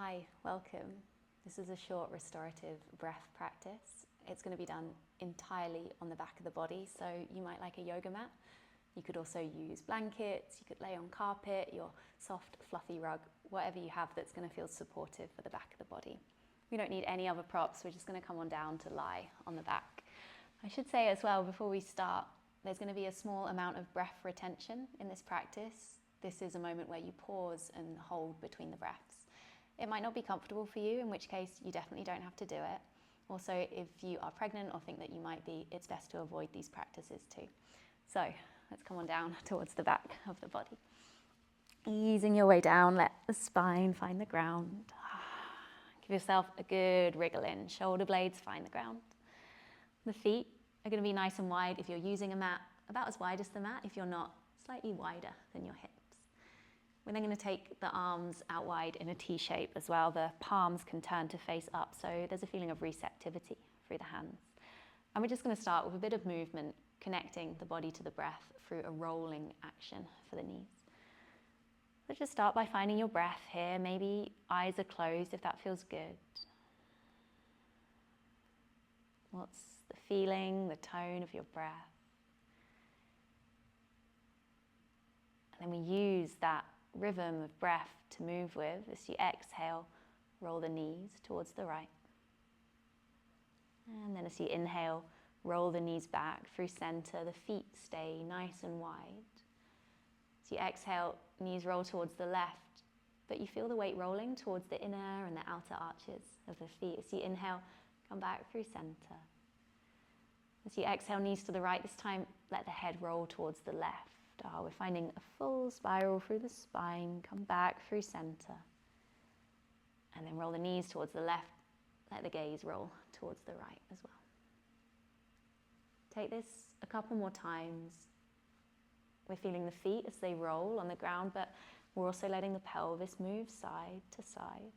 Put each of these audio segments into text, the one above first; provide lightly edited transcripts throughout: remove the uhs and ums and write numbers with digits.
Hi, welcome. This is a short restorative breath practice. It's going to be done entirely on the back of the body, so you might like a yoga mat. You could also use blankets, you could lay on carpet, your soft, fluffy rug, whatever you have that's going to feel supportive for the back of the body. We don't need any other props, we're just going to come on down to lie on the back. I should say as well, before we start, there's going to be a small amount of breath retention in this practice. This is a moment where you pause and hold between the breaths. It might not be comfortable for you, in which case you definitely don't have to do it. Also, if you are pregnant or think that you might be, it's best to avoid these practices too. So let's come on down towards the back of the body. Easing your way down, let the spine find the ground. Give yourself a good wriggle in. Shoulder blades find the ground. The feet are going to be nice and wide if you're using a mat, about as wide as the mat. If you're not, slightly wider than your hips. We're then going to take the arms out wide in a T shape as well. The palms can turn to face up, so there's a feeling of receptivity through the hands. And we're just going to start with a bit of movement, connecting the body to the breath through a rolling action for the knees. So just start by finding your breath here. Maybe eyes are closed if that feels good. What's the feeling, the tone of your breath? And then we use that rhythm of breath to move with. As you exhale, roll the knees towards the right. And then as you inhale, roll the knees back through center. The feet stay nice and wide. As you exhale, knees roll towards the left, but you feel the weight rolling towards the inner and the outer arches of the feet. As you inhale, come back through center. As you exhale, knees to the right, this time let the head roll towards the left. We're finding a full spiral through the spine. Come back through center. And then roll the knees towards the left. Let the gaze roll towards the right as well. Take this a couple more times. We're feeling the feet as they roll on the ground, but we're also letting the pelvis move side to side.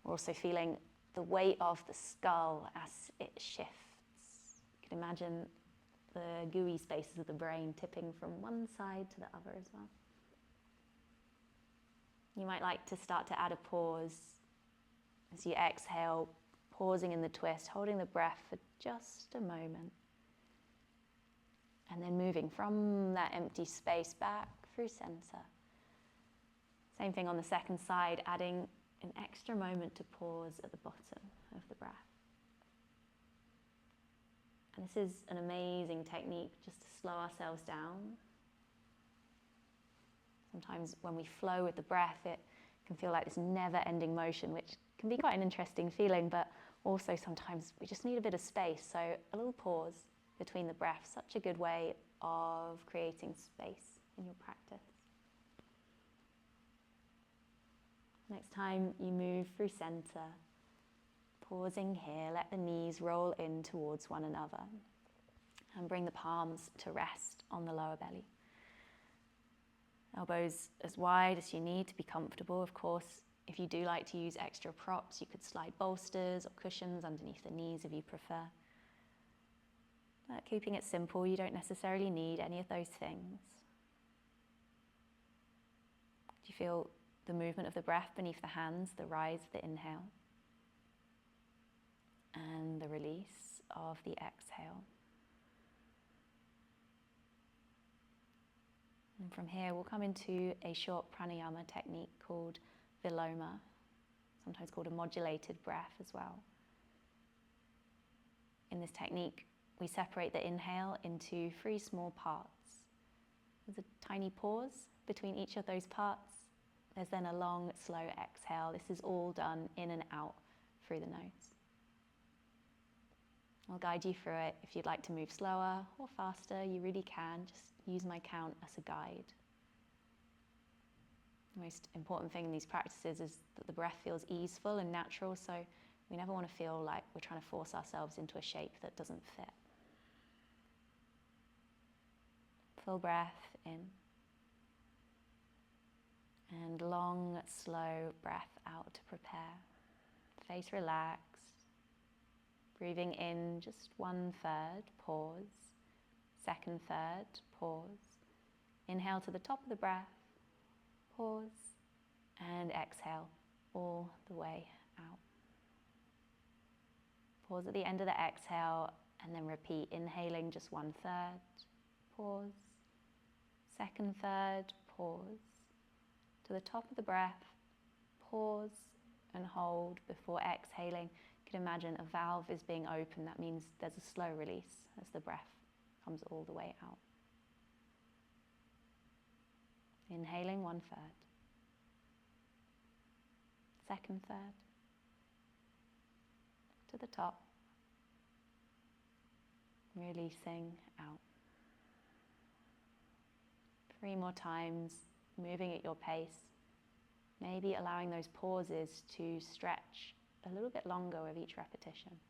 We're also feeling the weight of the skull as it shifts. You can imagine the gooey spaces of the brain tipping from one side to the other as well. You might like to start to add a pause as you exhale, pausing in the twist, holding the breath for just a moment. And then moving from that empty space back through center. Same thing on the second side, adding an extra moment to pause at the bottom of the breath. And this is an amazing technique just to slow ourselves down. Sometimes when we flow with the breath, it can feel like this never-ending motion, which can be quite an interesting feeling, but also sometimes we just need a bit of space. So a little pause between the breaths, such a good way of creating space in your practice. Next time you move through center, pausing here, let the knees roll in towards one another and bring the palms to rest on the lower belly. Elbows as wide as you need to be comfortable. Of course, if you do like to use extra props, you could slide bolsters or cushions underneath the knees if you prefer. But keeping it simple, you don't necessarily need any of those things. Do you feel the movement of the breath beneath the hands, the rise of the inhale? And the release of the exhale. And from here, we'll come into a short pranayama technique called viloma, sometimes called a modulated breath as well. In this technique, we separate the inhale into 3 small parts. There's a tiny pause between each of those parts. There's then a long, slow exhale. This is all done in and out through the nose. I'll guide you through it. If you'd like to move slower or faster, you really can. Just use my count as a guide. The most important thing in these practices is that the breath feels easeful and natural, so we never want to feel like we're trying to force ourselves into a shape that doesn't fit. Full breath in. And long, slow breath out to prepare. Face relaxed. Breathing in, just 1/3, pause. Second third, pause. Inhale to the top of the breath, pause, and exhale all the way out. Pause at the end of the exhale and then repeat, inhaling just 1/3, pause, second third, pause. To the top of the breath, pause and hold before exhaling. You can imagine a valve is being opened. That means there's a slow release as the breath comes all the way out. Inhaling 1/3, second third, to the top, releasing out. 3 more times, moving at your pace, maybe allowing those pauses to stretch a little bit longer with each repetition.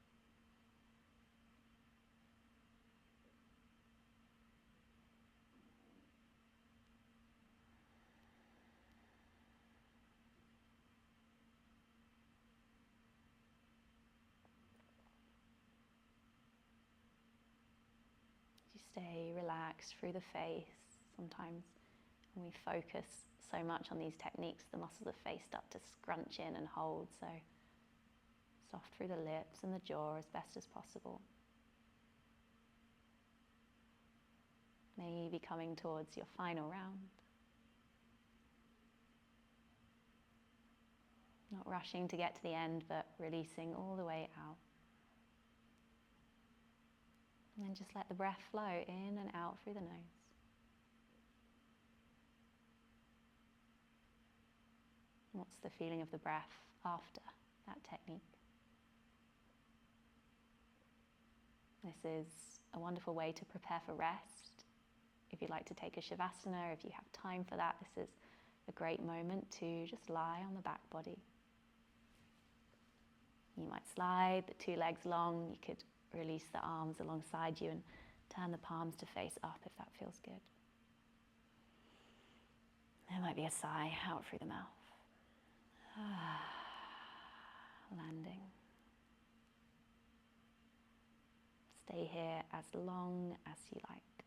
You stay relaxed through the face. Sometimes when we focus so much on these techniques, the muscles of the face start to scrunch in and hold, so soft through the lips and the jaw as best as possible. Maybe coming towards your final round. Not rushing to get to the end, but releasing all the way out. And then just let the breath flow in and out through the nose. What's the feeling of the breath after that technique? This is a wonderful way to prepare for rest. If you'd like to take a Shavasana, if you have time for that, this is a great moment to just lie on the back body. You might slide the 2 legs long. You could release the arms alongside you and turn the palms to face up if that feels good. There might be a sigh out through the mouth. Landing. Stay here as long as you like.